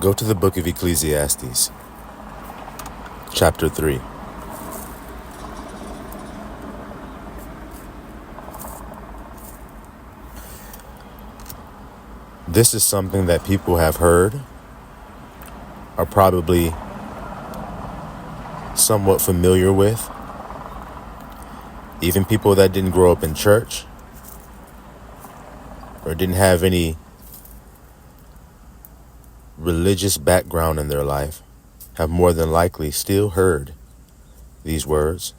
Go to the book of Ecclesiastes, chapter 3. This is something that people have heard, are probably somewhat familiar with. Even people that didn't grow up in church or didn't have any religious background in their life have more than likely still heard these words.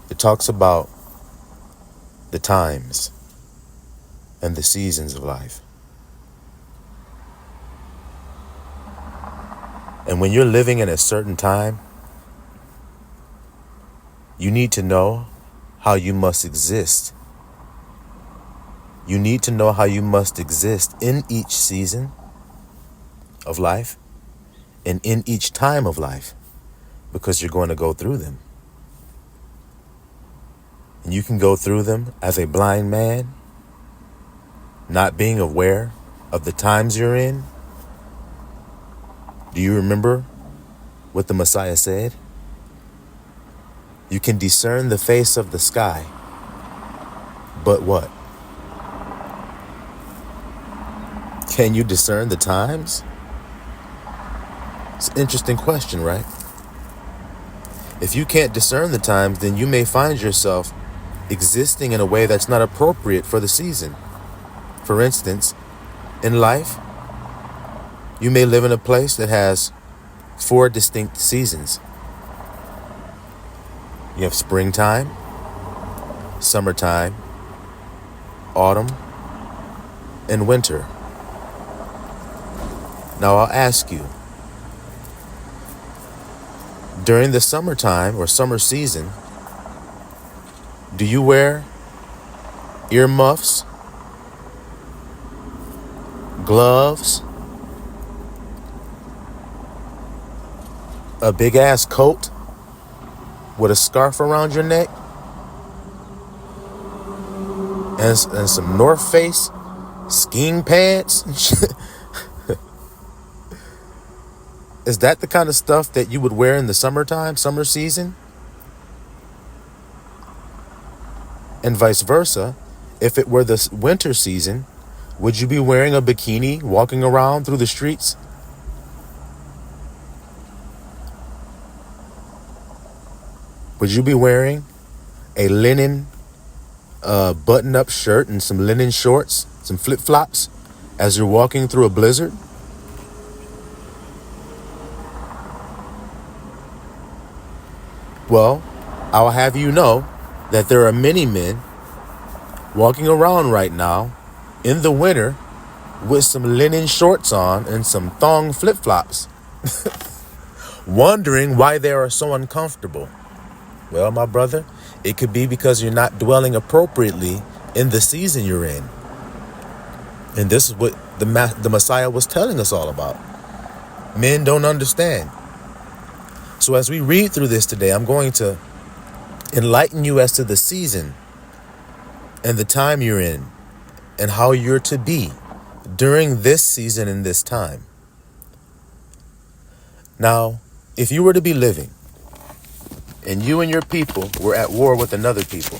It talks about the times and the seasons of life. And when you're living in a certain time, you need to know how you must exist. You need to know how you must exist in each season of life and in each time of life, because you're going to go through them. And you can go through them as a blind man, not being aware of the times you're in. Do you remember what the Messiah said? You can discern the face of the sky, but what? Can you discern the times? It's an interesting question, right? If you can't discern the times, then you may find yourself existing in a way that's not appropriate for the season. For instance, in life, you may live in a place that has 4 distinct seasons. You have springtime, summertime, autumn, and winter. Now I'll ask you, during the summertime or summer season, do you wear earmuffs, gloves, a big ass coat with a scarf around your neck, and some North Face skiing pants and shit? Is that the kind of stuff that you would wear in the summertime, summer season? And vice versa, if it were the winter season, would you be wearing a bikini walking around through the streets? Would you be wearing a linen button-up shirt and some linen shorts, some flip-flops, as you're walking through a blizzard? Well, I'll have you know that there are many men walking around right now in the winter with some linen shorts on and some thong flip-flops, wondering why they are so uncomfortable. Well, my brother, it could be because you're not dwelling appropriately in the season you're in. And this is what the Messiah was telling us all about. Men don't understand. So as we read through this today, I'm going to enlighten you as to the season and the time you're in and how you're to be during this season and this time. Now, if you were to be living and you and your people were at war with another people,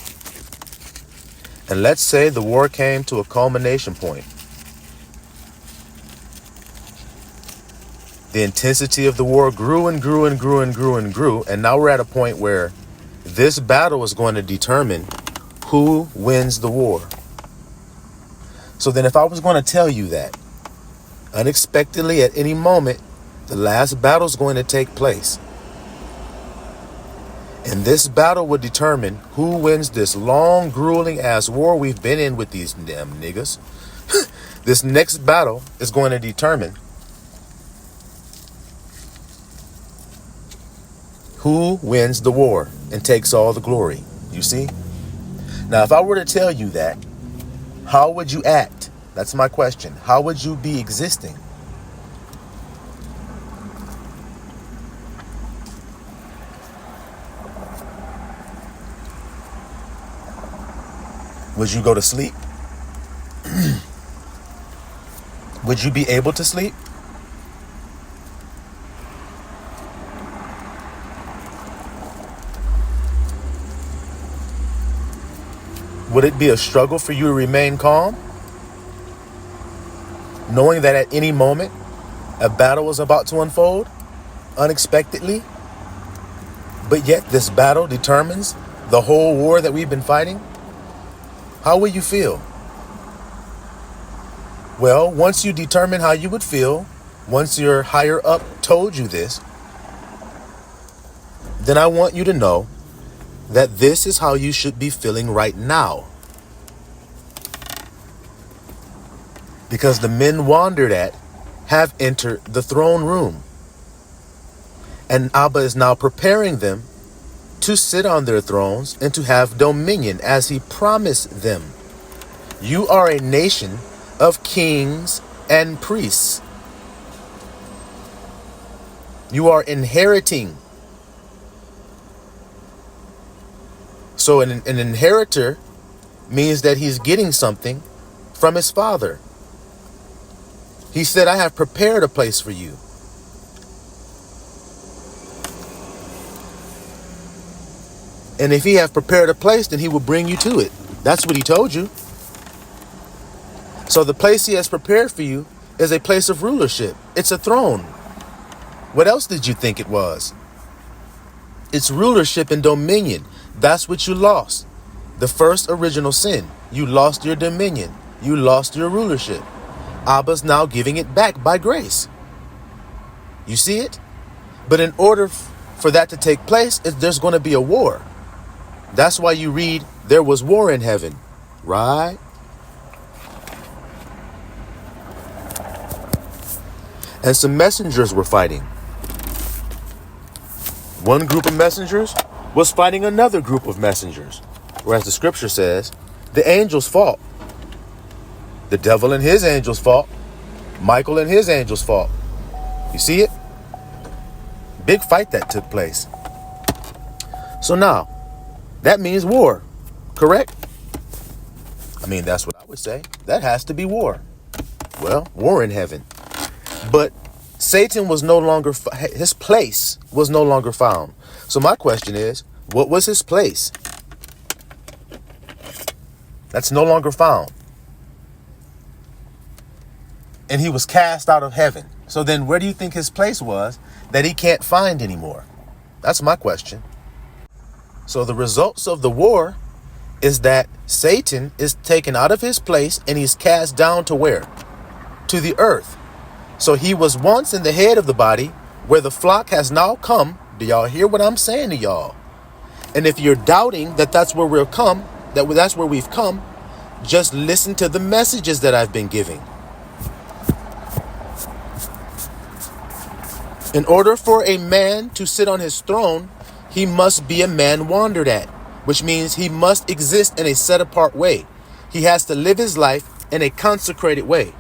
and let's say the war came to a culmination point, the intensity of the war grew and grew and grew and grew and grew, and now we're at a point where this battle is going to determine who wins the war. So then if I was going to tell you that unexpectedly at any moment, the last battle is going to take place, and this battle would determine who wins this long, grueling ass war we've been in with these damn niggas. This next battle is going to determine who wins the war and takes all the glory. You see? Now, if I were to tell you that, how would you act? That's my question. How would you be existing? Would you go to sleep? would you be able to sleep? Would it be a struggle for you to remain calm, knowing that at any moment a battle is about to unfold unexpectedly, but yet this battle determines the whole war that we've been fighting? How will you feel? Well, once you determine how you would feel, once your higher up told you this, then I want you to know that this is how you should be feeling right now. Because the men wandered at have entered the throne room. And Abba is now preparing them to sit on their thrones and to have dominion as he promised them. You are a nation of kings and priests. You are inheriting. So an inheritor means that he's getting something from his father. He said, I have prepared a place for you. And if he have prepared a place, then he will bring you to it. That's what he told you. So the place he has prepared for you is a place of rulership. It's a throne. What else did you think it was? It's rulership and dominion. That's what you lost. The first original sin. You lost your dominion. You lost your rulership. Abba's now giving it back by grace. You see it? But in order for that to take place, there's going to be a war. That's why you read, there was war in heaven, right? And some messengers were fighting. One group of messengers was fighting another group of messengers. Whereas the scripture says, the angels fought. The devil and his angels fought. Michael and his angels fought. You see it? Big fight that took place. So now, that means war, correct? I mean, that's what I would say. That has to be war. Well, war in heaven. But Satan was no longer, his place was no longer found. So my question is, what was his place? That's no longer found. And he was cast out of heaven. So then where do you think his place was that he can't find anymore? That's my question. So the results of the war is that Satan is taken out of his place and he's cast down to where? To the earth. So he was once in the head of the body where the flock has now come. Do y'all hear what I'm saying to y'all? And if you're doubting that that's where we'll come, that's where we've come, just listen to the messages that I've been giving. In order for a man to sit on his throne, he must be a man wandered at, which means he must exist in a set apart way. He has to live his life in a consecrated way.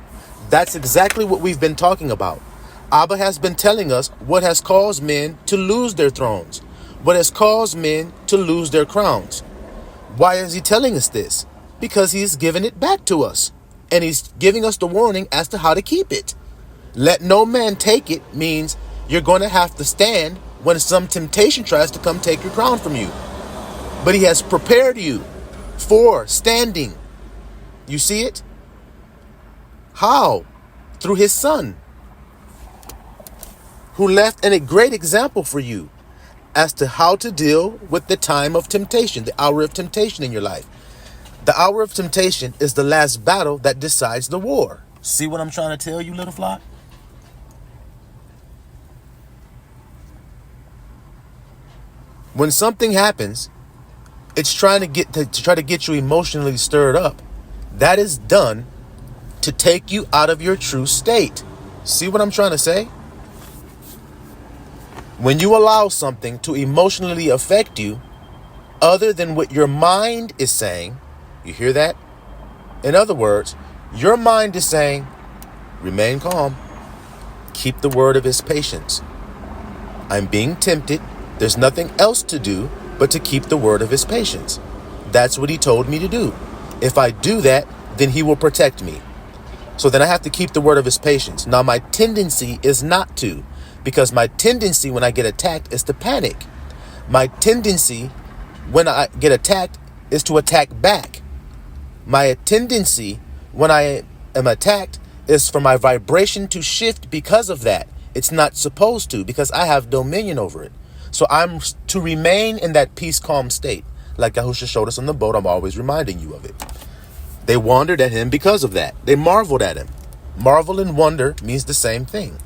That's exactly what we've been talking about. Abba has been telling us what has caused men to lose their thrones, what has caused men to lose their crowns. Why is he telling us this? Because he's given it back to us, and he's giving us the warning as to how to keep it. Let no man take it means you're going to have to stand when some temptation tries to come take your crown from you. But he has prepared you for standing. You see it? How? Through his son, who left a great example for you as to how to deal with the time of temptation, the hour of temptation in your life. The hour of temptation is the last battle that decides the war. See what I'm trying to tell you, little flock? When something happens, it's trying to get you emotionally stirred up. That is done to take you out of your true state. See what I'm trying to say? When you allow something to emotionally affect you other than what your mind is saying, you hear that? In other words, your mind is saying, remain calm, keep the word of his patience. I'm being tempted. There's nothing else to do but to keep the word of his patience. That's what he told me to do. If I do that, then he will protect me. So then I have to keep the word of his patience. Now my tendency is not to, because my tendency when I get attacked is to panic. My tendency when I get attacked is to attack back. My tendency when I am attacked is for my vibration to shift because of that. It's not supposed to, because I have dominion over it. So I'm to remain in that peace, calm state. Like Yahusha showed us on the boat, I'm always reminding you of it. They wondered at him because of that. They marveled at him. Marvel and wonder means the same thing.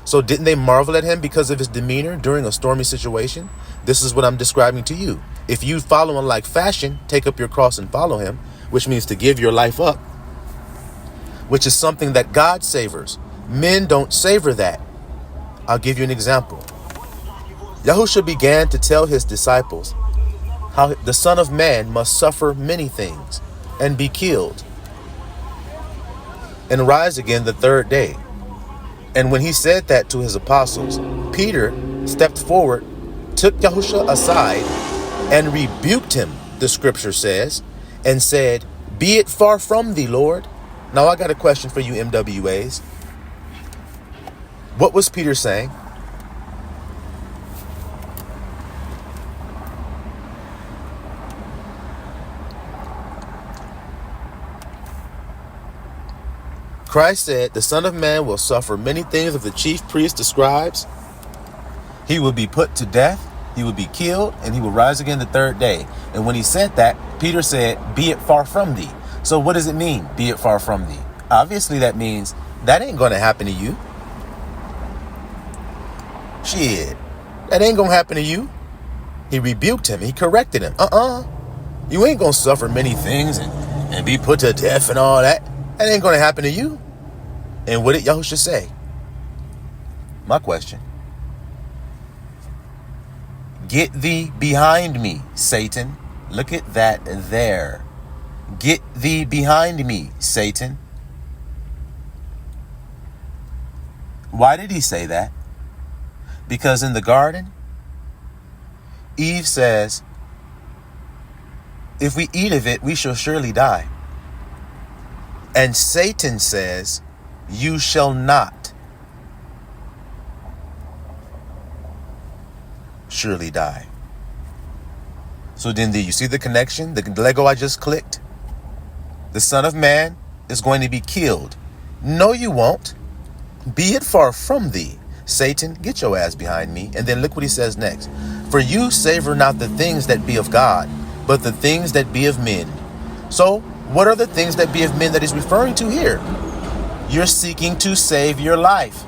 So didn't they marvel at him because of his demeanor during a stormy situation? This is what I'm describing to you. If you follow him like fashion, take up your cross and follow him, which means to give your life up, which is something that God savors. Men don't savor that. I'll give you an example. Yahusha began to tell his disciples how the Son of Man must suffer many things and be killed and rise again the third day. And when he said that to his apostles, Peter stepped forward, took Yahusha aside, and rebuked him, the scripture says, and said, "Be it far from thee, Lord." Now I got a question for you MWAs. What was Peter saying? Christ said, the Son of Man will suffer many things of the chief priests, the scribes. He will be put to death, he will be killed, and he will rise again the third day. And when he said that, Peter said, "Be it far from thee." So what does it mean, be it far from thee? Obviously that means that ain't going to happen to you. Shit, that ain't going to happen to you. He rebuked him, he corrected him. You ain't going to suffer many things and be put to death and all that. That ain't going to happen to you. And what did Yahusha say? My question. Get thee behind me, Satan. Look at that there. Get thee behind me, Satan. Why did he say that? Because in the garden, Eve says, if we eat of it, we shall surely die. And Satan says, you shall not surely die. So then you see the connection, the Lego I just clicked? The Son of Man is going to be killed. No, you won't. Be it far from thee. Satan, get your ass behind me. And then look what he says next. For you savor not the things that be of God, but the things that be of men. So what are the things that be of men that he's referring to here? You're seeking to save your life.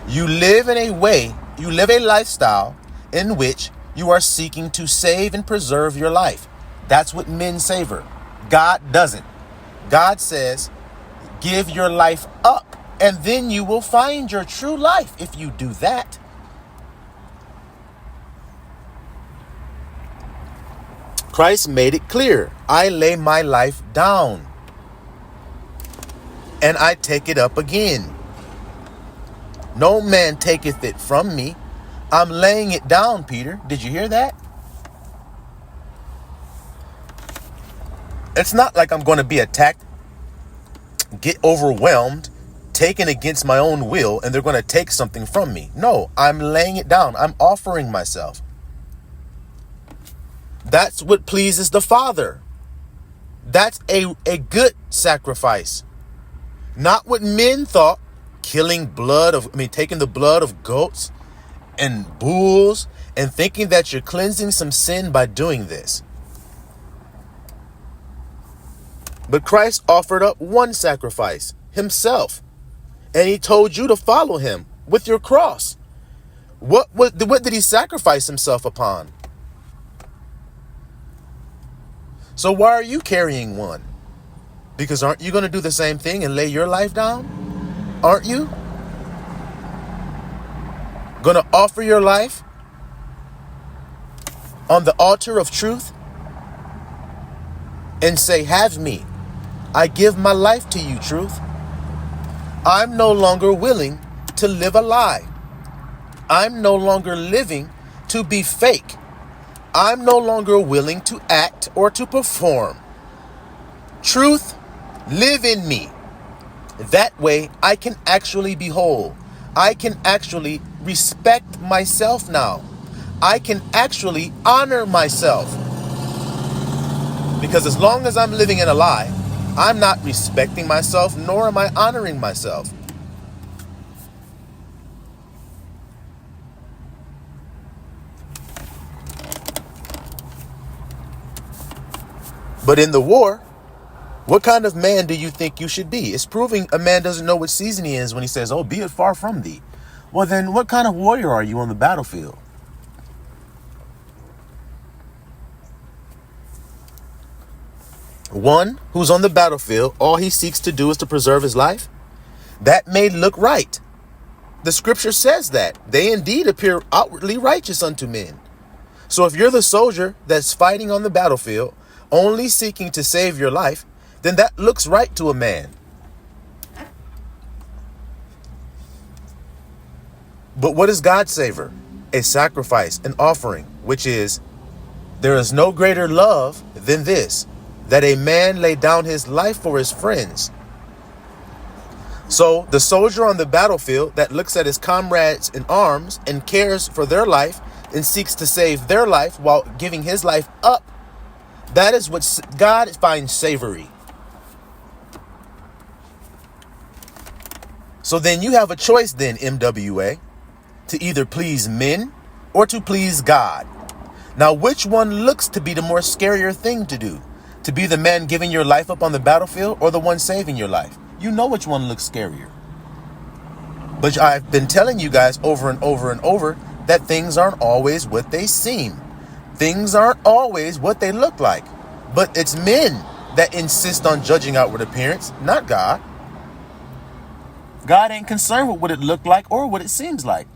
You live in a way, you live a lifestyle in which you are seeking to save and preserve your life. That's what men savor. God doesn't. God says, give your life up, and then you will find your true life if you do that. Christ made it clear. I lay my life down and I take it up again. No man taketh it from me. I'm laying it down, Peter. Did you hear that? It's not like I'm going to be attacked, get overwhelmed, taken against my own will, and they're going to take something from me. No, I'm laying it down. I'm offering myself. That's what pleases the Father. That's a good sacrifice. Not what men thought, taking the blood of goats and bulls and thinking that you're cleansing some sin by doing this. But Christ offered up one sacrifice, himself. And he told you to follow him with your cross. What did he sacrifice himself upon? So why are you carrying one? Because aren't you going to do the same thing and lay your life down? Aren't you going to offer your life on the altar of truth and say, have me. I give my life to you, truth. I'm no longer willing to live a lie. I'm no longer living to be fake. I'm no longer willing to act or to perform. Truth, live in me. That way I can actually be whole. I can actually respect myself now. I can actually honor myself. Because as long as I'm living in a lie, I'm not respecting myself, nor am I honoring myself. But in the war, what kind of man do you think you should be? It's proving a man doesn't know what season he is when he says, oh, be it far from thee. Well, then what kind of warrior are you on the battlefield? One who's on the battlefield, all he seeks to do is to preserve his life? That may look right. The scripture says that. They indeed appear outwardly righteous unto men. So if you're the soldier that's fighting on the battlefield, only seeking to save your life, then that looks right to a man. But what does God savor? A sacrifice, an offering, which is, there is no greater love than this, that a man lay down his life for his friends. So the soldier on the battlefield that looks at his comrades in arms and cares for their life and seeks to save their life while giving his life up, that is what God finds savory. So then you have a choice then, MWA, to either please men or to please God. Now, which one looks to be the more scarier thing to do? To be the man giving your life up on the battlefield or the one saving your life? You know which one looks scarier. But I've been telling you guys over and over and over that things aren't always what they seem. Things aren't always what they look like. But it's men that insist on judging outward appearance, not God. God ain't concerned with what it looked like or what it seems like.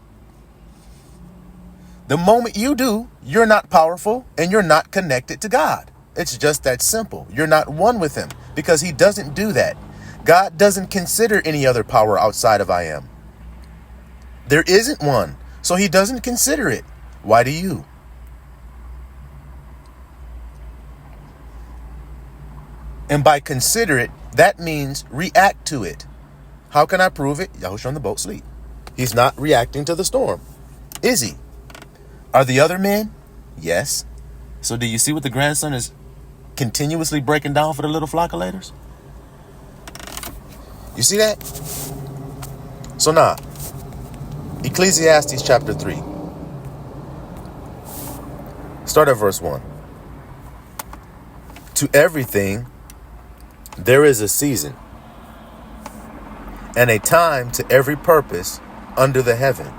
The moment you do, you're not powerful and you're not connected to God. It's just that simple. You're not one with him because he doesn't do that. God doesn't consider any other power outside of I am. There isn't one, so he doesn't consider it. Why do you? And by consider it, that means react to it. How can I prove it? Yahushua on the boat sleep. He's not reacting to the storm. Is he? Are the other men? Yes. So do you see what the grandson is continuously breaking down for the little flockulators? You see that? So now, Ecclesiastes chapter 3. Start at verse 1. To everything there is a season, and a time to every purpose under the heaven.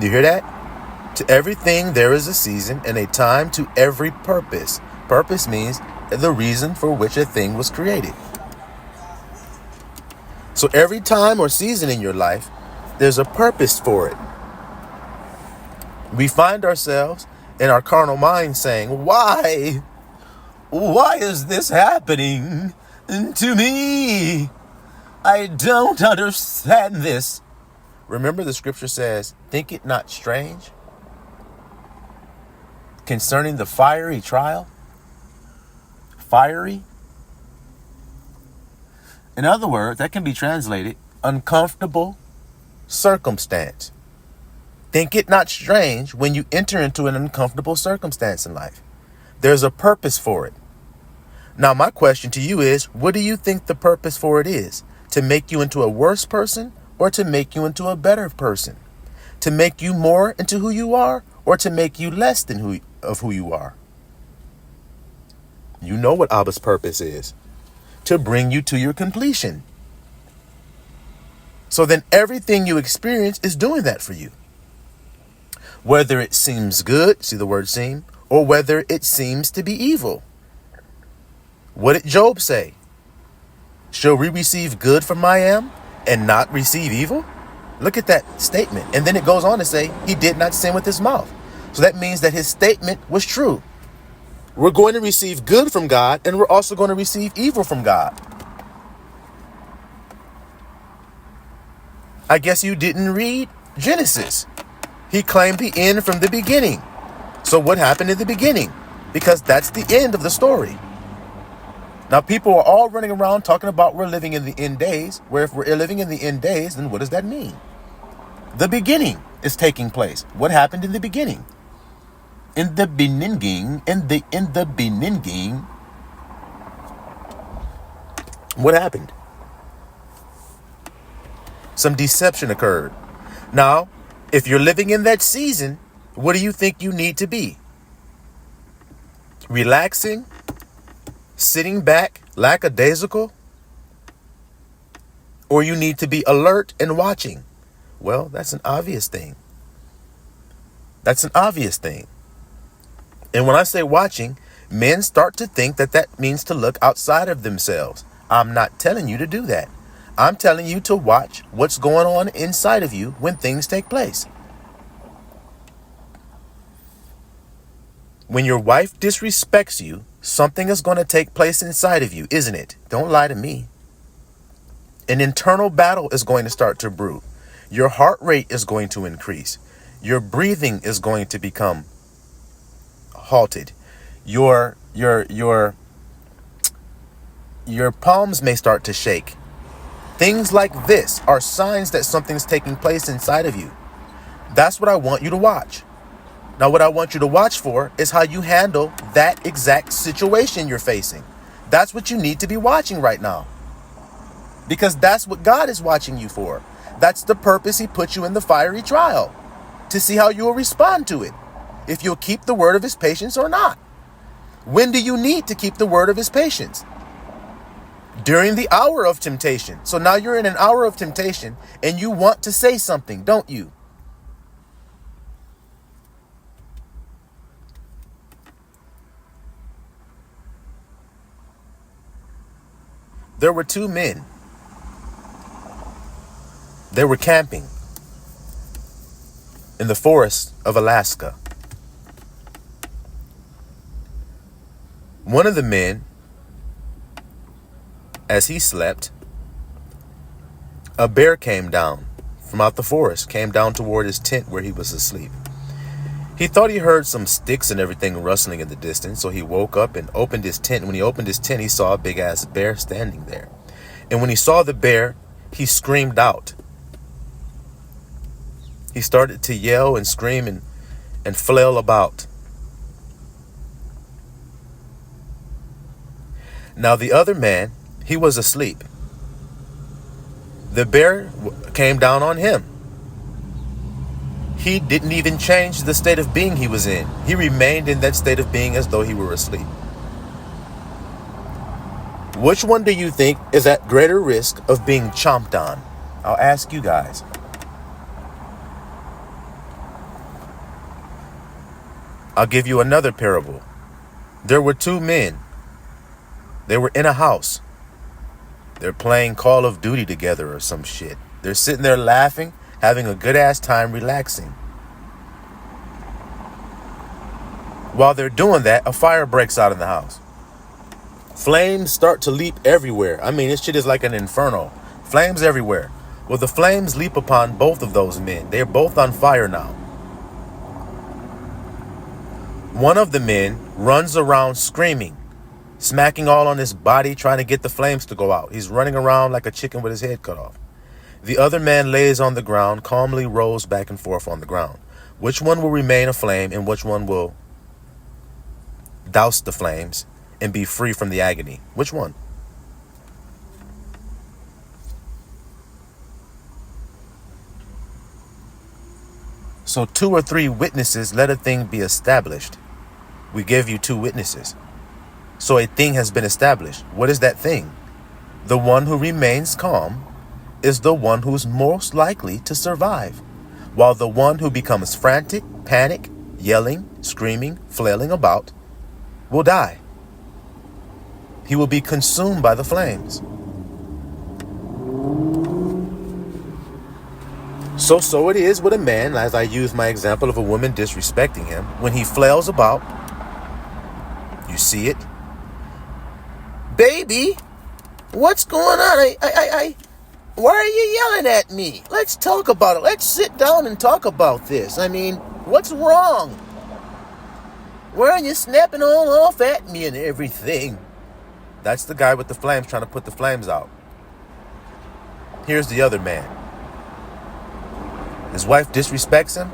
You hear that? To everything there is a season and a time to every purpose. Purpose means the reason for which a thing was created. So every time or season in your life, there's a purpose for it. We find ourselves in our carnal mind saying, why? Why is this happening to me? I don't understand this. Remember the scripture says, think it not strange concerning the fiery trial. Fiery. In other words, that can be translated uncomfortable circumstance. Think it not strange when you enter into an uncomfortable circumstance in life. There's a purpose for it. Now, my question to you is, what do you think the purpose for it is? To make you into a worse person or to make you into a better person? To make you more into who you are or to make you less than who you are? You know what Abba's purpose is. To bring you to your completion. So then everything you experience is doing that for you. Whether it seems good, see the word seem, or whether it seems to be evil. What did Job say? Shall we receive good from I am and not receive evil? Look at that statement. And then it goes on to say he did not sin with his mouth. So that means that his statement was true. We're going to receive good from God and we're also going to receive evil from God. I guess you didn't read Genesis. He claimed the end from the beginning. So what happened in the beginning? Because that's the end of the story. Now, people are all running around talking about we're living in the end days, where if we're living in the end days, then what does that mean? The beginning is taking place. What happened in the beginning? In the beginning, what happened? Some deception occurred. Now, if you're living in that season, what do you think you need to be? Relaxing? Sitting back, lackadaisical? Or you need to be alert and watching? Well, that's an obvious thing. That's an obvious thing. And when I say watching, men start to think that that means to look outside of themselves. I'm not telling you to do that. I'm telling you to watch what's going on inside of you when things take place. When your wife disrespects you, something is going to take place inside of you, isn't it? Don't lie to me. An internal battle is going to start to brew. Your heart rate is going to increase. Your breathing is going to become halted. Your palms may start to shake. Things like this are signs that something's taking place inside of you. That's what I want you to watch. Now, what I want you to watch for is how you handle that exact situation you're facing. That's what you need to be watching right now. Because that's what God is watching you for. That's the purpose He put you in the fiery trial, to see how you will respond to it, if you'll keep the word of His patience or not. When do you need to keep the word of His patience? During the hour of temptation. So now you're in an hour of temptation and you want to say something, don't you? There were two men. They were camping in the forest of Alaska. One of the men, as he slept, a bear came down from out the forest, came down toward his tent where he was asleep. He thought he heard some sticks and everything rustling in the distance, so he woke up and opened his tent. When he opened his tent, he saw a big-ass bear standing there. And when he saw the bear, he screamed out. He started to yell and scream and flail about. Now the other man, he was asleep. The bear came down on him. He didn't even change the state of being he was in. He remained in that state of being as though he were asleep. Which one do you think is at greater risk of being chomped on? I'll ask you guys. I'll give you another parable. There were two men. They were in a house. They're playing Call of Duty together or some shit. They're sitting there laughing, having a good ass time relaxing. While they're doing that, a fire breaks out in the house. Flames start to leap everywhere. I mean, this shit is like an inferno. Flames everywhere. Well, the flames leap upon both of those men. They're both on fire now. One of the men runs around screaming, smacking all on his body, trying to get the flames to go out. He's running around like a chicken with his head cut off. The other man lays on the ground, calmly rolls back and forth on the ground. Which one will remain aflame and which one will douse the flames and be free from the agony? Which one? So 2 or 3 witnesses, let a thing be established. We gave you 2 witnesses. So a thing has been established. What is that thing? The one who remains calm is the one who's most likely to survive, while the one who becomes frantic, panic, yelling, screaming, flailing about will die. He will be consumed by the flames. So it is with a man, as I use my example of a woman disrespecting him. When he flails about, you see it. Baby, what's going on? Why are you yelling at me? Let's talk about it. Let's sit down and talk about this. I mean, what's wrong? Why are you snapping all off at me and everything? That's the guy with the flames trying to put the flames out. Here's the other man. His wife disrespects him.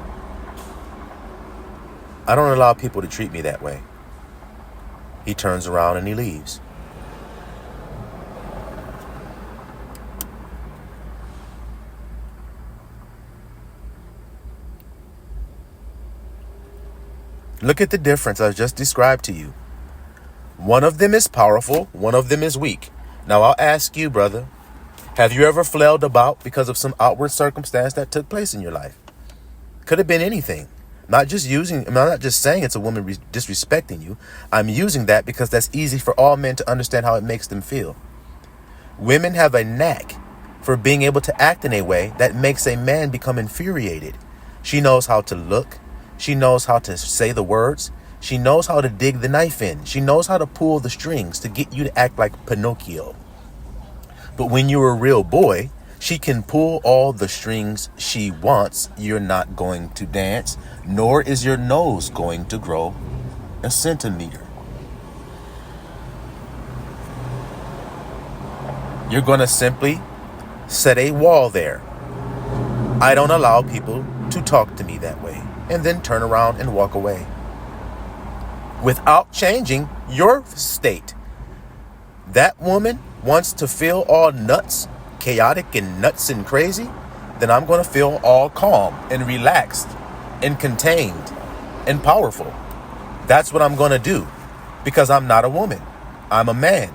I don't allow people to treat me that way. He turns around and he leaves. Look at the difference I just described to you. One of them is powerful, one of them is weak. Now I'll ask you, brother, have you ever flailed about because of some outward circumstance that took place in your life? Could have been anything. I'm not just saying it's a woman disrespecting you. I'm using that because that's easy for all men to understand how it makes them feel. Women have a knack for being able to act in a way that makes a man become infuriated. She knows how to look. She knows how to say the words. She knows how to dig the knife in. She knows how to pull the strings to get you to act like Pinocchio. But when you're a real boy, she can pull all the strings she wants. You're not going to dance, nor is your nose going to grow a centimeter. You're going to simply set a wall there. I don't allow people to talk to me that way. And then turn around and walk away. Without changing your state. That woman wants to feel all nuts, chaotic and nuts and crazy, then I'm going to feel all calm and relaxed and contained and powerful. That's what I'm going to do because I'm not a woman. I'm a man.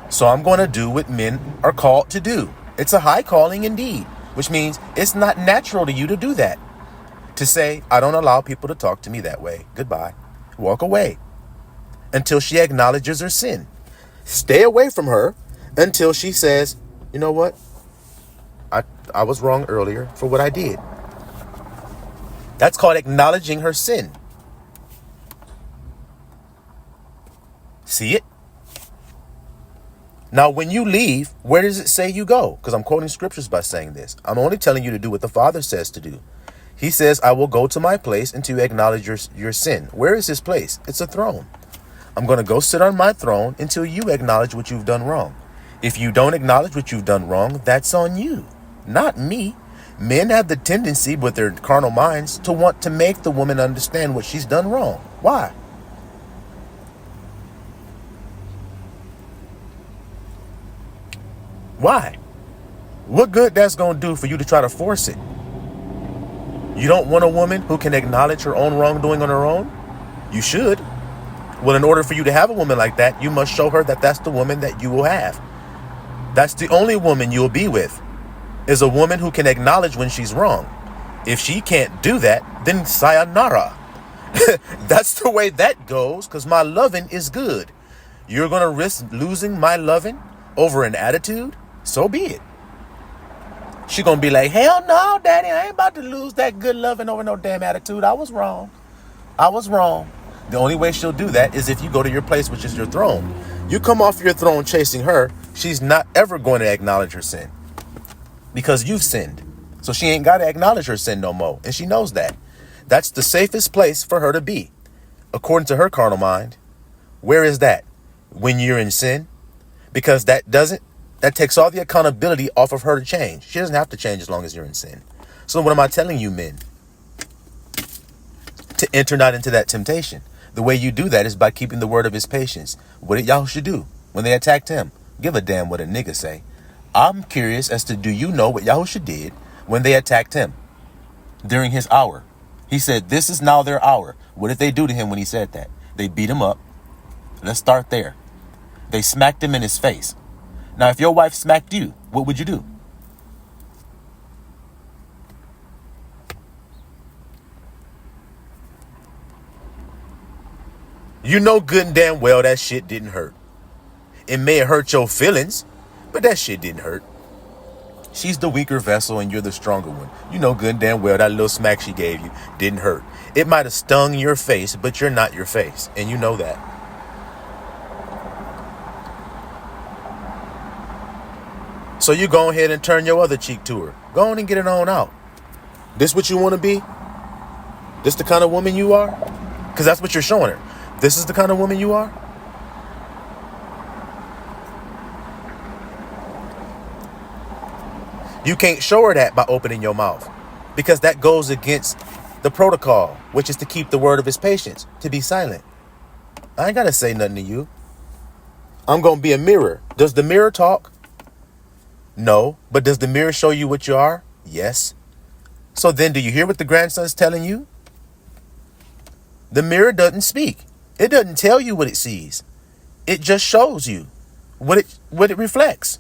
So I'm going to do what men are called to do. It's a high calling indeed, which means it's not natural to you to do that. To say, I don't allow people to talk to me that way. Goodbye. Walk away until she acknowledges her sin. Stay away from her until she says, you know what? I was wrong earlier for what I did. That's called acknowledging her sin. See it? Now, when you leave, where does it say you go? Because I'm quoting scriptures by saying this. I'm only telling you to do what the Father says to do. He says, I will go to my place until you acknowledge your sin. Where is his place? It's a throne. I'm going to go sit on my throne until you acknowledge what you've done wrong. If you don't acknowledge what you've done wrong, that's on you, not me. Men have the tendency with their carnal minds to want to make the woman understand what she's done wrong. Why? Why? What good that's going to do for you to try to force it? You don't want a woman who can acknowledge her own wrongdoing on her own? You should. Well, in order for you to have a woman like that, you must show her that that's the woman that you will have. That's the only woman you'll be with, is a woman who can acknowledge when she's wrong. If she can't do that, then sayonara. That's the way that goes, because my loving is good. You're going to risk losing my loving over an attitude? So be it. She gonna be like, hell no, daddy, I ain't about to lose that good loving over no damn attitude. I was wrong. The only way she'll do that is if you go to your place, which is your throne. You come off your throne chasing her, she's not ever going to acknowledge her sin because you've sinned. So she ain't got to acknowledge her sin no more. And she knows that. That's the safest place for her to be. According to her carnal mind, where is that? When you're in sin? Because that takes all the accountability off of her to change. She doesn't have to change as long as you're in sin. So what am I telling you, men? To enter not into that temptation. The way you do that is by keeping the word of his patience. What did Yahushua do when they attacked him? Give a damn what a nigga say. I'm curious as to, do you know what Yahushua did when they attacked him during his hour? He said, this is now their hour. What did they do to him when he said that? They beat him up. Let's start there. They smacked him in his face. Now, if your wife smacked you, what would you do? You know good and damn well that shit didn't hurt. It may have hurt your feelings, but that shit didn't hurt. She's the weaker vessel and you're the stronger one. You know good and damn well that little smack she gave you didn't hurt. It might have stung your face, but you're not your face, and you know that. So you go ahead and turn your other cheek to her. Go on and get it on out. This what you want to be? This the kind of woman you are? Because that's what you're showing her. This is the kind of woman you are? You can't show her that by opening your mouth, because that goes against the protocol, which is to keep the word of his patience, to be silent. I ain't got to say nothing to you. I'm going to be a mirror. Does the mirror talk? No. But does the mirror show you what you are? Yes. So then do you hear what the grandson's telling you? The mirror doesn't speak. It doesn't tell you what it sees. It just shows you what it reflects.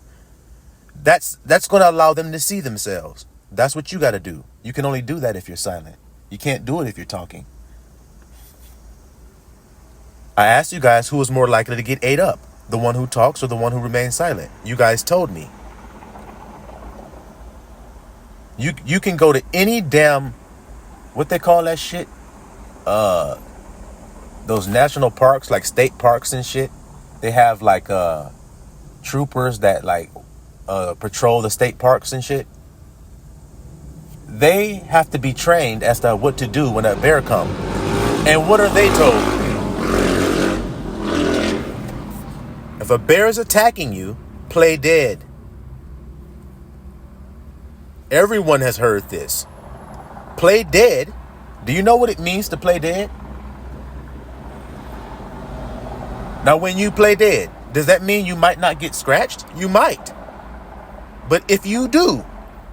That's going to allow them to see themselves. That's what you got to do. You can only do that if you're silent. You can't do it if you're talking. I asked you guys who was more likely to get ate up, the one who talks or the one who remains silent. You guys told me. You can go to any damn, what they call that shit? Those national parks, like state parks and shit. They have like troopers that like patrol the state parks and shit. They have to be trained as to what to do when a bear comes. And what are they told? If a bear is attacking you, play dead. Everyone has heard this. Play dead. Do you know what it means to play dead? Now, when you play dead, does that mean you might not get scratched? You might. But if you do,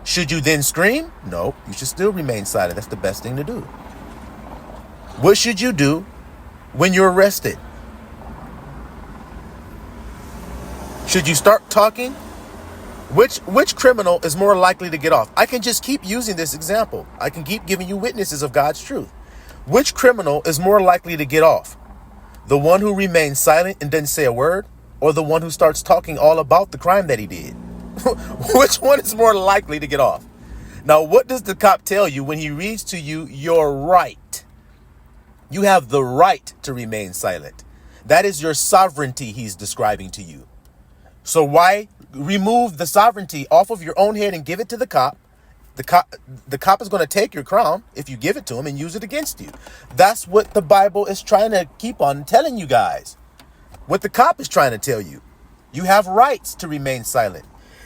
should you then scream? No, you should still remain silent. That's the best thing to do. What should you do when you're arrested? Should you start talking? Which criminal is more likely to get off? I can just keep using this example. I can keep giving you witnesses of God's truth. Which criminal is more likely to get off? The one who remains silent and doesn't say a word, or the one who starts talking all about the crime that he did? Which one is more likely to get off? Now, what does the cop tell you when he reads to you your right? You have the right to remain silent. That is your sovereignty he's describing to you. So why remove the sovereignty off of your own head and give it to the cop? The cop is going to take your crown if you give it to him and use it against you. That's what the Bible is trying to keep on telling you guys. What the cop is trying to tell you. You have rights to remain silent.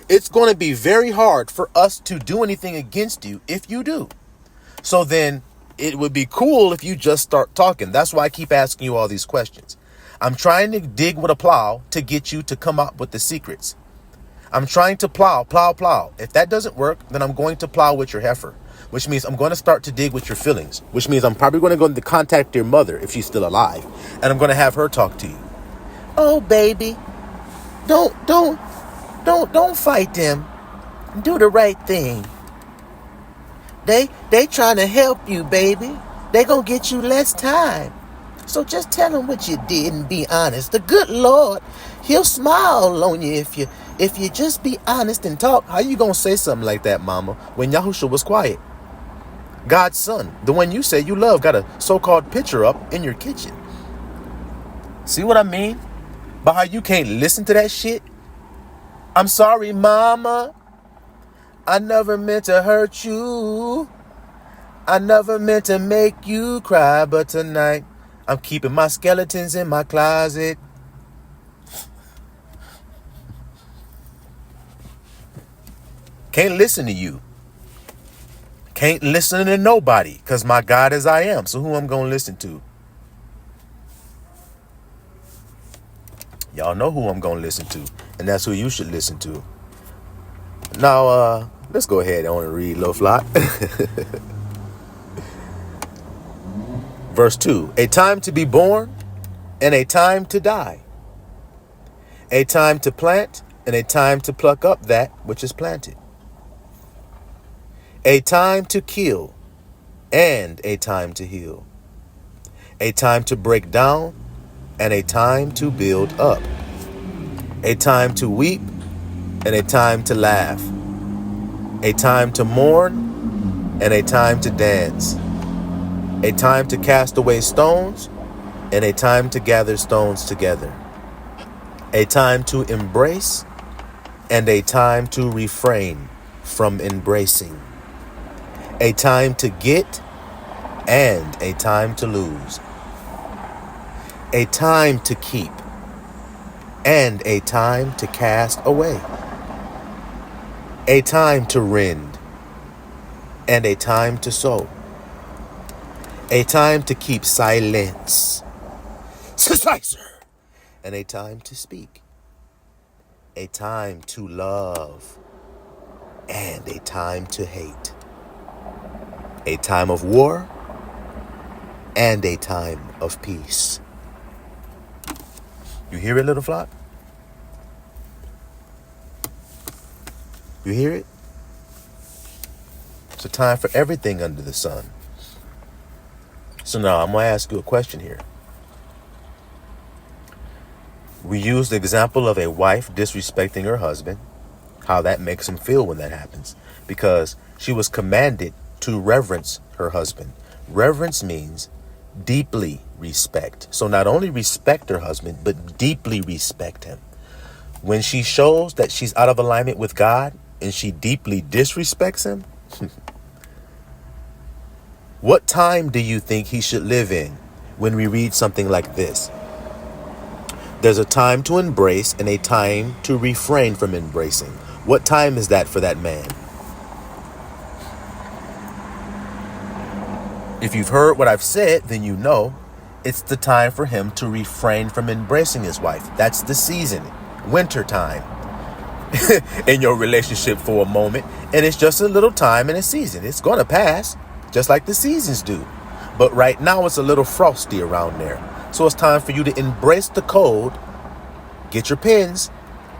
It's going to be very hard for us to do anything against you if you do. So then it would be cool if you just start talking. That's why I keep asking you all these questions. I'm trying to dig with a plow to get you to come up with the secrets. I'm trying to plow. If that doesn't work, then I'm going to plow with your heifer, which means I'm going to start to dig with your feelings, which means I'm probably going to go to contact your mother if she's still alive, and I'm going to have her talk to you. Oh, baby, don't fight them. Do the right thing. They trying to help you, baby. They gonna get you less time. So just tell them what you did and be honest. The good Lord, he'll smile on you if you just be honest and talk. How you gonna say something like that, mama, when Yahushua was quiet? God's son, the one you say you love, got a so-called picture up in your kitchen. See what I mean? But how you can't listen to that shit? I'm sorry, mama. I never meant to hurt you. I never meant to make you cry, but tonight I'm keeping my skeletons in my closet. Can't listen to you. Can't listen to nobody, because my God is I am. So who I'm going to listen to? Y'all know who I'm going to listen to. And that's who you should listen to. Now, let's go ahead. I want to read Lil Flock. Verse 2. A time to be born and a time to die. A time to plant and a time to pluck up that which is planted. A time to kill and a time to heal. A time to break down and a time to build up. A time to weep and a time to laugh. A time to mourn and a time to dance. A time to cast away stones and a time to gather stones together. A time to embrace and a time to refrain from embracing. A time to get and a time to lose. A time to keep and a time to cast away. A time to rend and a time to sow. A time to keep silence, and a time to speak. A time to love and a time to hate. A time of war and a time of peace. You hear it, little flock? You hear it? It's a time for everything under the sun. So now I'm going to ask you a question here. We used the example of a wife disrespecting her husband, how that makes him feel when that happens, because she was commanded to reverence her husband. Reverence means deeply respect. So not only respect her husband, but deeply respect him. When she shows that she's out of alignment with God and she deeply disrespects him, what time do you think he should live in when we read something like this? There's a time to embrace and a time to refrain from embracing. What time is that for that man? If you've heard what I've said, then you know it's the time for him to refrain from embracing his wife. That's the season, winter time, in your relationship for a moment. And it's just a little time in a season. It's going to pass, just like the seasons do. But right now it's a little frosty around there. So it's time for you to embrace the cold. Get your pens,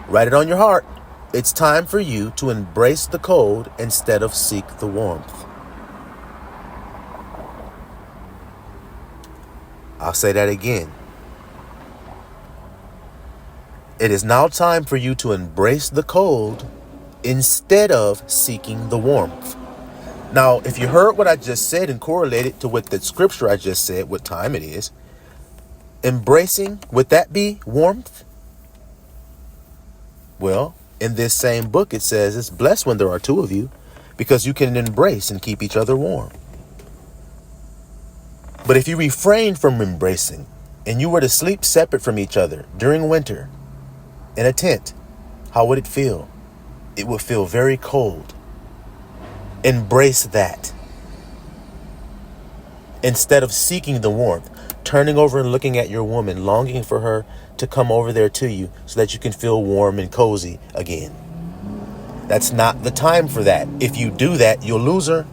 write it on your heart. It's time for you to embrace the cold instead of seek the warmth. I'll say that again. It is now time for you to embrace the cold instead of seeking the warmth. Now, if you heard what I just said and correlated to what the scripture I just said, what time it is, embracing, would that be warmth? Well, in this same book, it says it's blessed when there are two of you because you can embrace and keep each other warm. But if you refrain from embracing and you were to sleep separate from each other during winter in a tent, how would it feel? It would feel very cold. Embrace that. Instead of seeking the warmth, turning over and looking at your woman, longing for her to come over there to you so that you can feel warm and cozy again. That's not the time for that. If you do that, you'll lose her.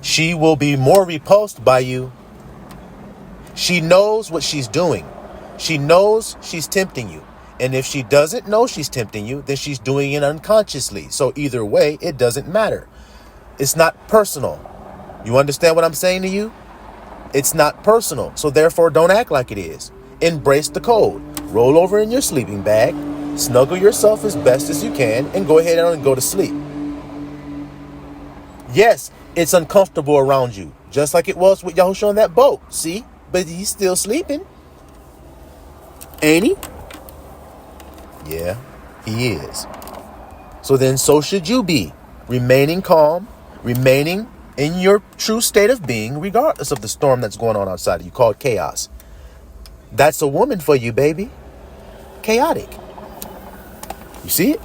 She will be more repulsed by you. She knows what she's doing. She knows she's tempting you. And if she doesn't know she's tempting you, then she's doing it unconsciously. So either way, it doesn't matter. It's not personal. You understand what I'm saying to you? It's not personal. So therefore, don't act like it is. Embrace the cold. Roll over in your sleeping bag. Snuggle yourself as best as you can and go ahead and go to sleep. Yes, it's uncomfortable around you, just like it was with Yahushua on that boat. See? But he's still sleeping. Ain't he? Yeah, he is. So then so should you be. Remaining calm, remaining in your true state of being, regardless of the storm that's going on outside of you, called chaos. That's a woman for you, baby. Chaotic. You see it?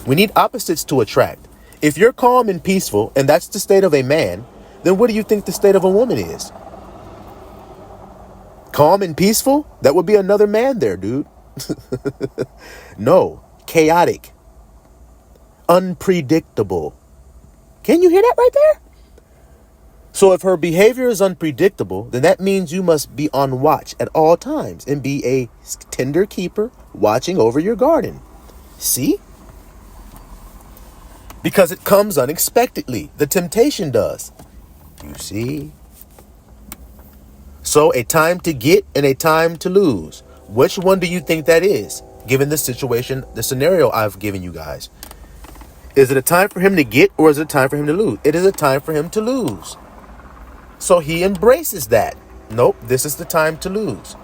We need opposites to attract. If you're calm and peaceful, and that's the state of a man, then what do you think the state of a woman is? Calm and peaceful? That would be another man there, dude. No, chaotic. Unpredictable. Can you hear that right there? So if her behavior is unpredictable, then that means you must be on watch at all times and be a tender keeper watching over your garden. See? Because it comes unexpectedly. The temptation does. You see? So a time to get and a time to lose. Which one do you think that is, given the situation, the scenario I've given you guys? Is it a time for him to get or is it a time for him to lose? It is a time for him to lose. So he embraces that. Nope, this is the time to lose.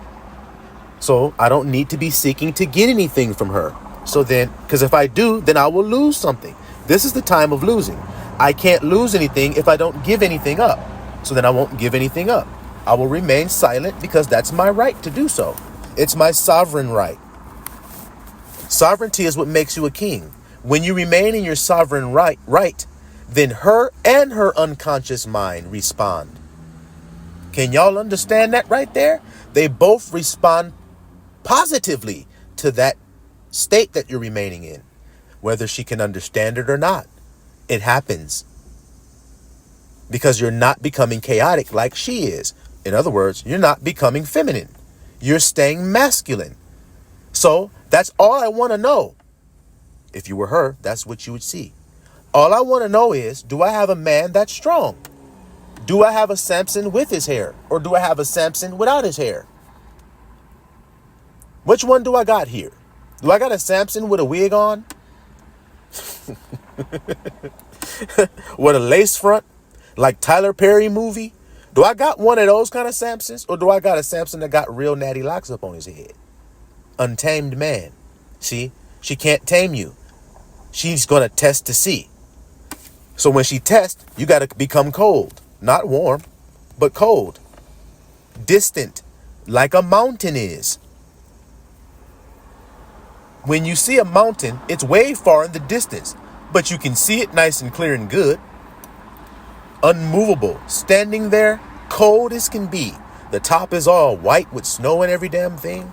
So I don't need to be seeking to get anything from her. So then, because if I do, then I will lose something. This is the time of losing. I can't lose anything if I don't give anything up. So then I won't give anything up. I will remain silent because that's my right to do so. It's my sovereign right. Sovereignty is what makes you a king. When you remain in your sovereign right, then her and her unconscious mind respond. Can y'all understand that right there? They both respond positively to that state that you're remaining in, whether she can understand it or not. It happens because you're not becoming chaotic like she is. In other words, you're not becoming feminine. You're staying masculine. So that's all I want to know. If you were her, that's what you would see. All I want to know is, do I have a man that's strong? Do I have a Samson with his hair? Or do I have a Samson without his hair? Which one do I got here? Do I got a Samson with a wig on? With a lace front? Like Tyler Perry movie? Do I got one of those kind of Samsons? Or do I got a Samson that got real natty locks up on his head? Untamed man. See? She can't tame you. She's going to test to see. So when she tests, you got to become cold. Not warm, but cold. Distant, like a mountain is. When you see a mountain, it's way far in the distance, but you can see it nice and clear and good. Unmovable, standing there, cold as can be. The top is all white with snow and every damn thing.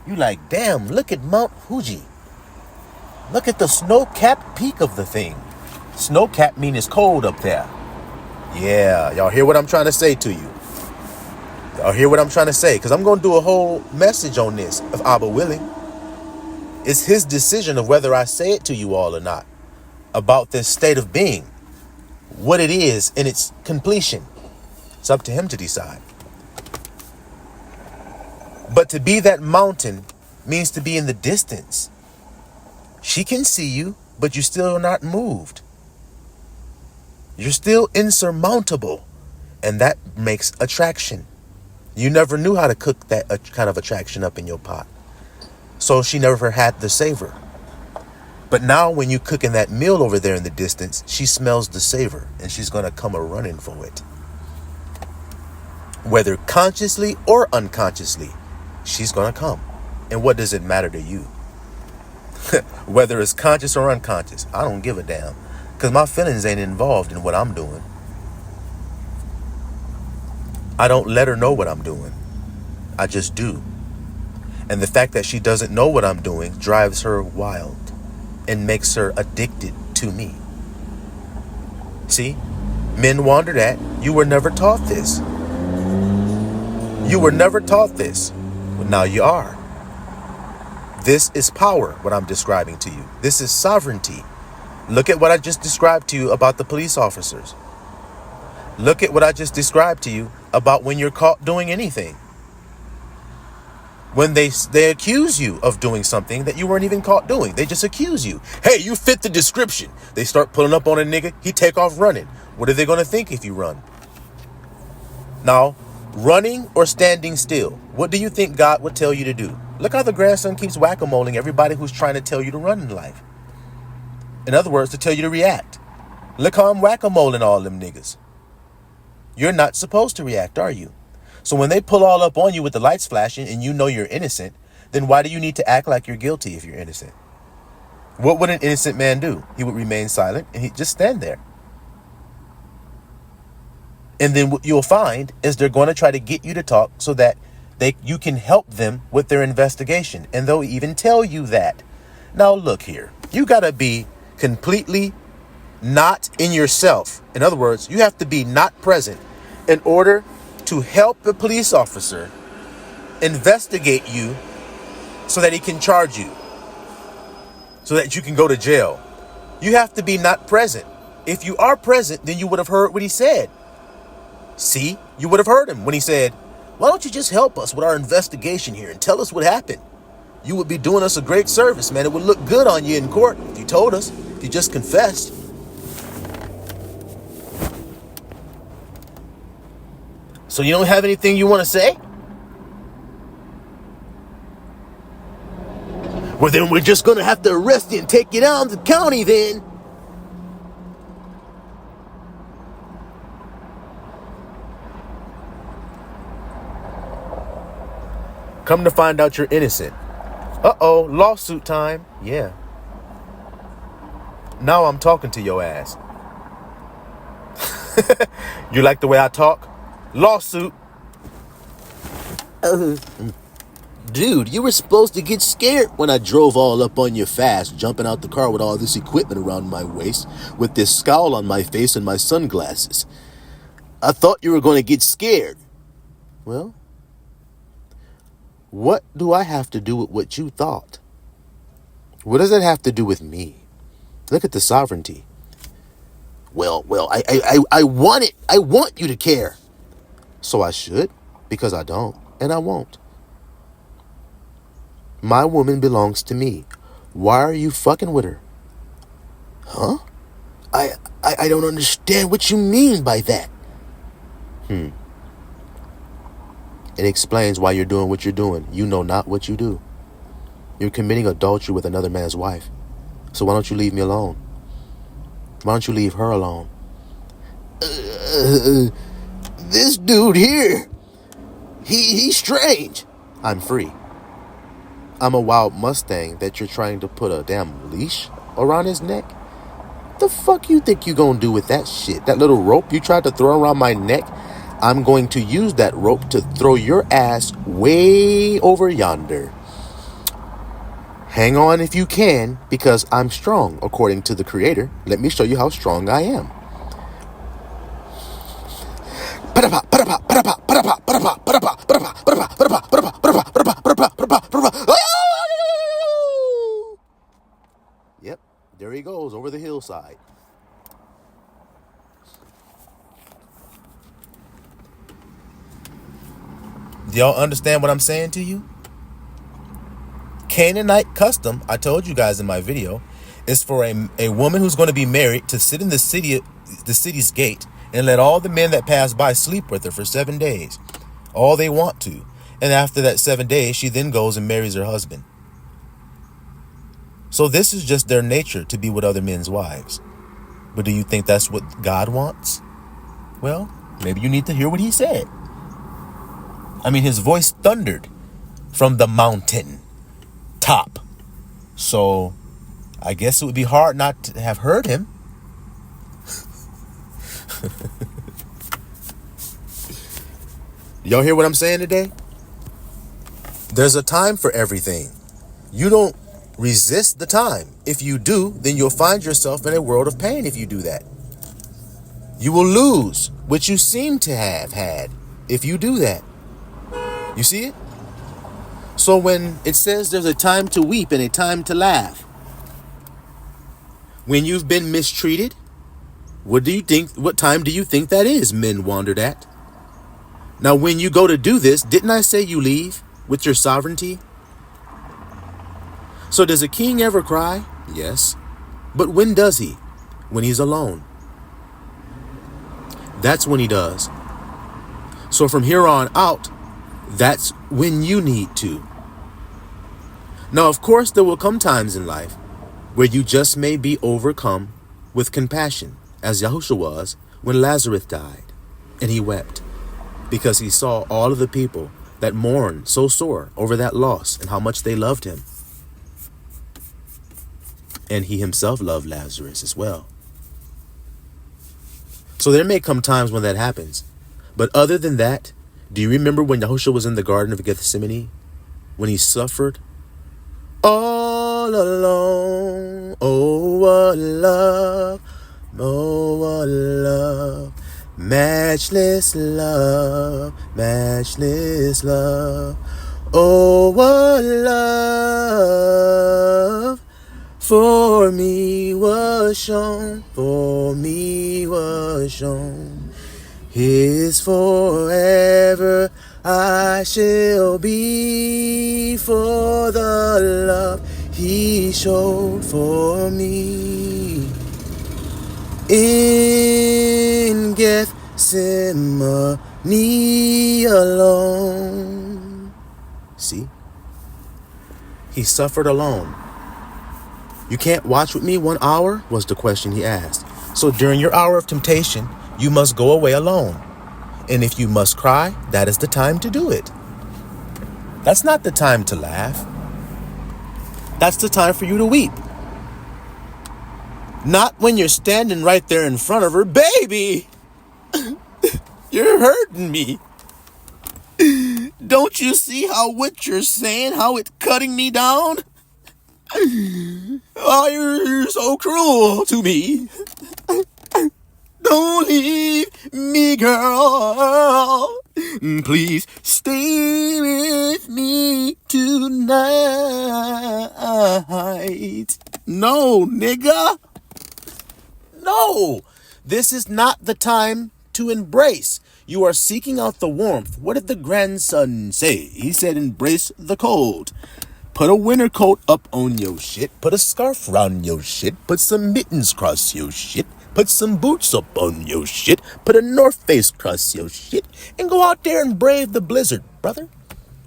You like, damn, look at Mount Fuji. Look at the snow-capped peak of the thing. Snow-capped mean it's cold up there. Yeah, y'all hear what I'm trying to say to you? Y'all hear what I'm trying to say? Because I'm going to do a whole message on this, if Abba willing. It's his decision of whether I say it to you all or not. About this state of being. What it is in its completion. It's up to him to decide. But to be that mountain means to be in the distance. She can see you, but you're still not moved. You're still insurmountable. And that makes attraction. You never knew how to cook that kind of attraction up in your pot. So she never had the savor. But now when you cooking that meal over there in the distance, she smells the savor and she's going to come a-running for it. Whether consciously or unconsciously, she's going to come. And what does it matter to you? Whether it's conscious or unconscious, I don't give a damn. Because my feelings ain't involved in what I'm doing. I don't let her know what I'm doing. I just do. And the fact that she doesn't know what I'm doing drives her wild and makes her addicted to me. See? Men wondered at, you were never taught this. You were never taught this. But now you are. This is power, what I'm describing to you. This is sovereignty. Look at what I just described to you about the police officers. Look at what I just described to you about when you're caught doing anything. When they accuse you of doing something that you weren't even caught doing. They just accuse you. Hey, you fit the description. They start pulling up on a nigga. He take off running. What are they going to think if you run? Now, running or standing still, what do you think God would tell you to do? Look how the grandson keeps whack-a-moling everybody who's trying to tell you to run in life. In other words, to tell you to react. Look how I'm whack-a-moling all them niggas. You're not supposed to react, are you? So when they pull all up on you with the lights flashing and you know you're innocent, then why do you need to act like you're guilty if you're innocent? What would an innocent man do? He would remain silent and he'd just stand there. And then what you'll find is they're going to try to get you to talk so that you can help them with their investigation. And they'll even tell you that. Now look here. You got to be completely not in yourself. In other words, you have to be not present in order to help the police officer investigate you so that he can charge you, so that you can go to jail. You have to be not present. If you are present, then you would have heard what he said. See, you would have heard him when he said, why don't you just help us with our investigation here and tell us what happened? You would be doing us a great service, man. It would look good on you in court if you told us, if you just confessed. So you don't have anything you want to say? Well, then we're just going to have to arrest you and take you down to the county then. Come to find out you're innocent. Uh-oh, lawsuit time. Yeah, Now I'm talking to your ass. You like the way I talk? Lawsuit. Dude, you were supposed to get scared when I drove all up on you fast, jumping out the car with all this equipment around my waist, with this scowl on my face and my sunglasses. I thought you were going to get scared. Well, what do I have to do with what you thought? What does it have to do with me? Look at the sovereignty. Well, I want it. I want you to care. So I should, because I don't, and I won't. My woman belongs to me. Why are you fucking with her? Huh? I don't understand what you mean by that. It explains why you're doing what you're doing. You know not what you do. You're committing adultery with another man's wife. So why don't you leave me alone? Why don't you leave her alone? This dude here, he's strange. I'm free. I'm a wild Mustang that you're trying to put a damn leash around his neck? The fuck you think you gonna do with that shit? That little rope you tried to throw around my neck? I'm going to use that rope to throw your ass way over yonder. Hang on if you can, because I'm strong, according to the Creator. Let me show you how strong I am. Yep, there he goes over the hillside. Do y'all understand what I'm saying to you? Canaanite custom, I told you guys in my video, is for a woman who's going to be married to sit in the city's gate and let all the men that pass by sleep with her for 7 days. All they want to. And after that 7 days, she then goes and marries her husband. So this is just their nature, to be with other men's wives. But do you think that's what God wants? Well, maybe you need to hear what he said. I mean, his voice thundered from the mountain top. So I guess it would be hard not to have heard him. Y'all hear what I'm saying today? There's a time for everything. You don't resist the time. If you do, then you'll find yourself in a world of pain if you do that. You will lose what you seem to have had if you do that. You see it? So when it says there's a time to weep and a time to laugh, when you've been mistreated, what time do you think that is? Men wondered at. Now, when you go to do this, didn't I say you leave with your sovereignty? So does a king ever cry? Yes. But when does he? When he's alone. That's when he does. So from here on out, that's when you need to. Now, of course, there will come times in life where you just may be overcome with compassion, as Yahushua was when Lazarus died, and he wept because he saw all of the people that mourned so sore over that loss and how much they loved him. And he himself loved Lazarus as well. So there may come times when that happens. But other than that, do you remember when Yahushua was in the Garden of Gethsemane? When he suffered? All alone. Oh, what love. Oh, what love. Matchless love. Matchless love. Oh, what love. For me was shown. For me was shown. His forever I shall be, for the love he showed for me. In Gethsemane alone. See? He suffered alone. You can't watch with me 1 hour, was the question he asked. So during your hour of temptation, you must go away alone. And if you must cry, that is the time to do it. That's not the time to laugh. That's the time for you to weep. Not when you're standing right there in front of her. Baby, you're hurting me. Don't you see how what you're saying, how it's cutting me down? Oh, you're so cruel to me. Don't leave me, girl. Please stay with me tonight. No, nigga. No. This is not the time to embrace. You are seeking out the warmth. What did the grandson say? He said embrace the cold. Put a winter coat up on your shit. Put a scarf around your shit. Put some mittens across your shit. Put some boots up on your shit. Put a North Face across your shit. And go out there and brave the blizzard, brother.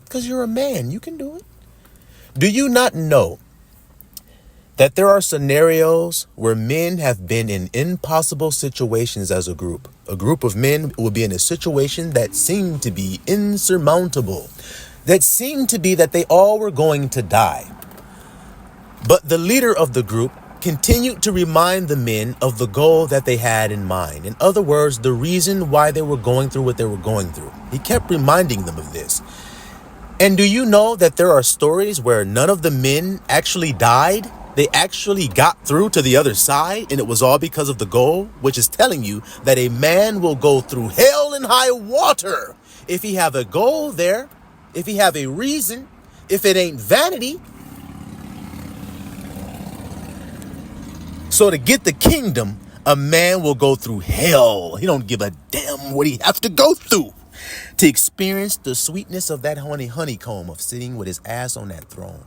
Because you're a man. You can do it. Do you not know that there are scenarios where men have been in impossible situations as a group? A group of men will be in a situation that seemed to be insurmountable. That seemed to be that they all were going to die. But the leader of the group continued to remind the men of the goal that they had in mind. In other words, the reason why they were going through what they were going through. He kept reminding them of this. And do you know that there are stories where none of the men actually died? They actually got through to the other side, and it was all because of the goal, which is telling you that a man will go through hell and high water if he have a goal there. If he have a reason, if it ain't vanity. So to get the kingdom, a man will go through hell. He don't give a damn what he has to go through to experience the sweetness of that honeycomb of sitting with his ass on that throne.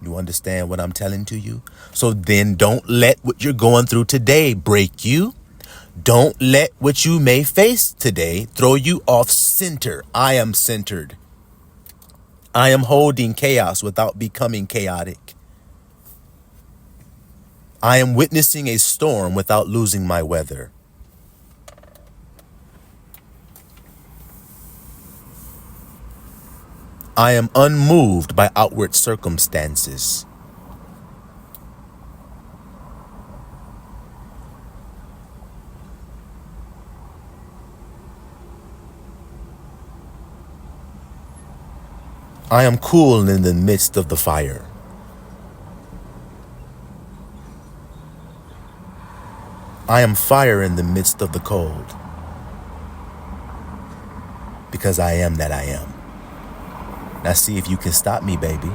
You understand what I'm telling to you? So then don't let what you're going through today break you. Don't let what you may face today throw you off center. I am centered. I am holding chaos without becoming chaotic. I am witnessing a storm without losing my weather. I am unmoved by outward circumstances. I am cool in the midst of the fire. I am fire in the midst of the cold. Because I am that I am. Now see if you can stop me, baby.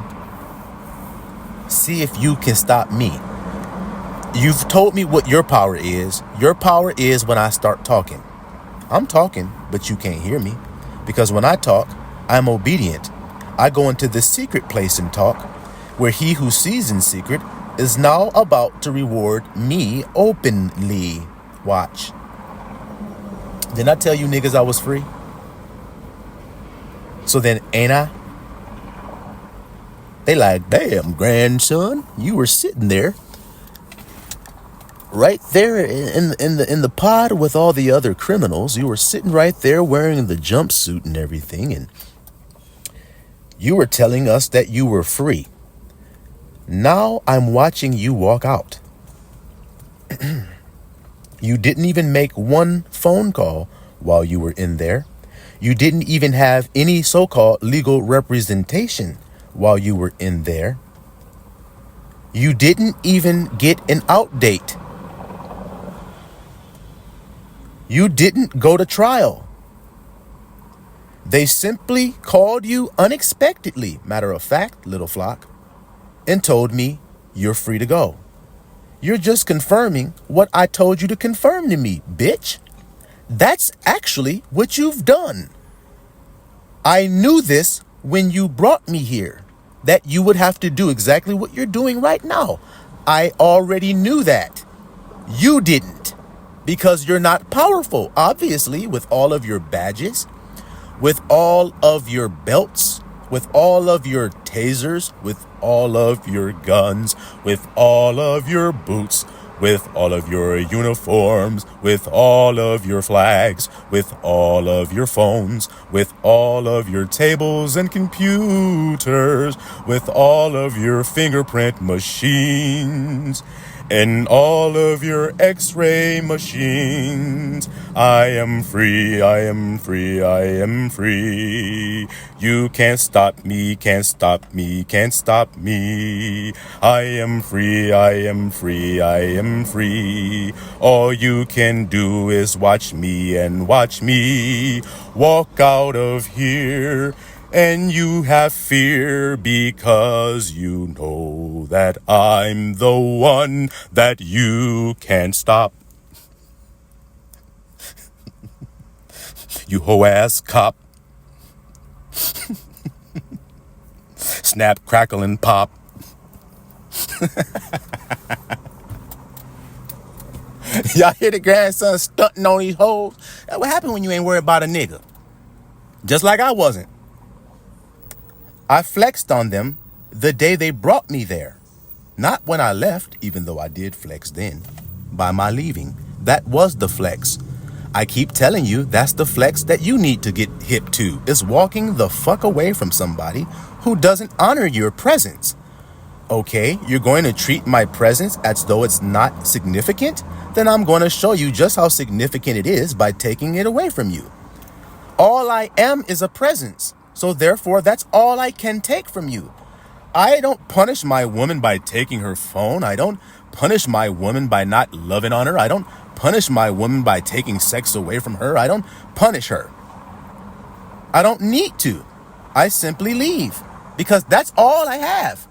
See if you can stop me. You've told me what your power is. Your power is when I start talking. I'm talking, but you can't hear me. Because when I talk, I'm obedient. I go into the secret place and talk, where he who sees in secret is now about to reward me openly. Watch. Didn't I tell you niggas I was free? So then ain't I? They like, damn, grandson, you were sitting there, right there in the pod with all the other criminals. You were sitting right there wearing the jumpsuit and everything, and you were telling us that you were free. Now I'm watching you walk out. You didn't even make one phone call while you were in there. You didn't even have any so-called legal representation while you were in there. You didn't even get an out date. You didn't go to trial. They simply called you unexpectedly, matter of fact, little flock, and told me you're free to go. You're just confirming what I told you to confirm to me, bitch. That's actually what you've done. I knew this when you brought me here, that you would have to do exactly what you're doing right now. I already knew that. You didn't, because you're not powerful, obviously, with all of your badges, with all of your belts, with all of your tasers, with all of your guns, with all of your boots, with all of your uniforms, with all of your flags, with all of your phones, with all of your tables and computers, with all of your fingerprint machines, and all of your x-ray machines. I am free, I am free, I am free. You can't stop me, can't stop me, can't stop me. I am free, I am free, I am free. All you can do is watch me and watch me walk out of here. And you have fear because you know that I'm the one that you can't stop. You hoe-ass cop. Snap, crackle, and pop. Y'all hear the grandson stunting on these hoes? That's what happened when you ain't worried about a nigga. Just like I wasn't. I flexed on them the day they brought me there. Not when I left, even though I did flex then. By my leaving. That was the flex. I keep telling you that's the flex that you need to get hip to, is walking the fuck away from somebody who doesn't honor your presence. Okay, you're going to treat my presence as though it's not significant? Then I'm going to show you just how significant it is by taking it away from you. All I am is a presence. So therefore, that's all I can take from you. I don't punish my woman by taking her phone. I don't punish my woman by not loving on her. I don't punish my woman by taking sex away from her. I don't punish her. I don't need to. I simply leave because that's all I have.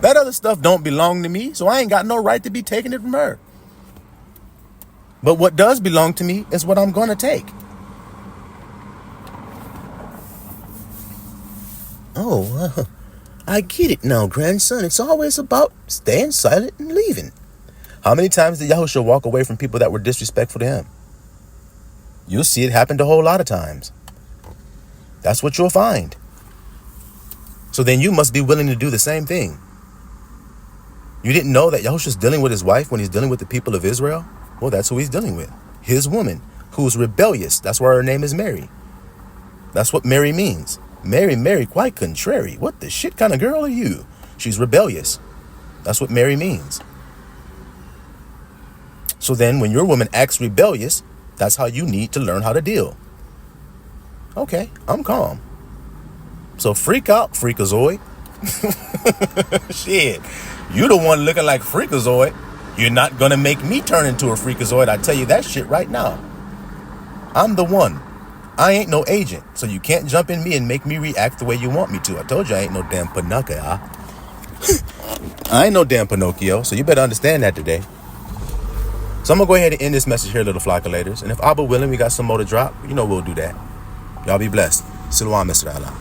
That other stuff don't belong to me, so I ain't got no right to be taking it from her. But what does belong to me is what I'm going to take. Oh, I get it now, grandson. It's always about staying silent and leaving. How many times did Yahusha walk away from people that were disrespectful to him? You'll see it happen a whole lot of times. That's what you'll find. So then you must be willing to do the same thing. You didn't know that Yahusha's dealing with his wife when he's dealing with the people of Israel? Well, that's who he's dealing with. His woman, who's rebellious. That's why her name is Mary. That's what Mary means. Mary, quite contrary. What the shit kind of girl are you? She's rebellious. That's what Mary means. So then when your woman acts rebellious, that's how you need to learn how to deal. Okay, I'm calm. So freak out, freakazoid. Shit, you the one looking like freakazoid. You're not gonna make me turn into a freakazoid. I tell you that shit right now. I'm the one. I ain't no agent, so you can't jump in me and make me react the way you want me to. I told you I ain't no damn Pinocchio. I ain't no damn Pinocchio, so you better understand that today. So I'm gonna go ahead and end this message here, little flockulators. And if Abba willing, we got some more to drop. You know we'll do that. Y'all be blessed. Silwan, Mr. Allah.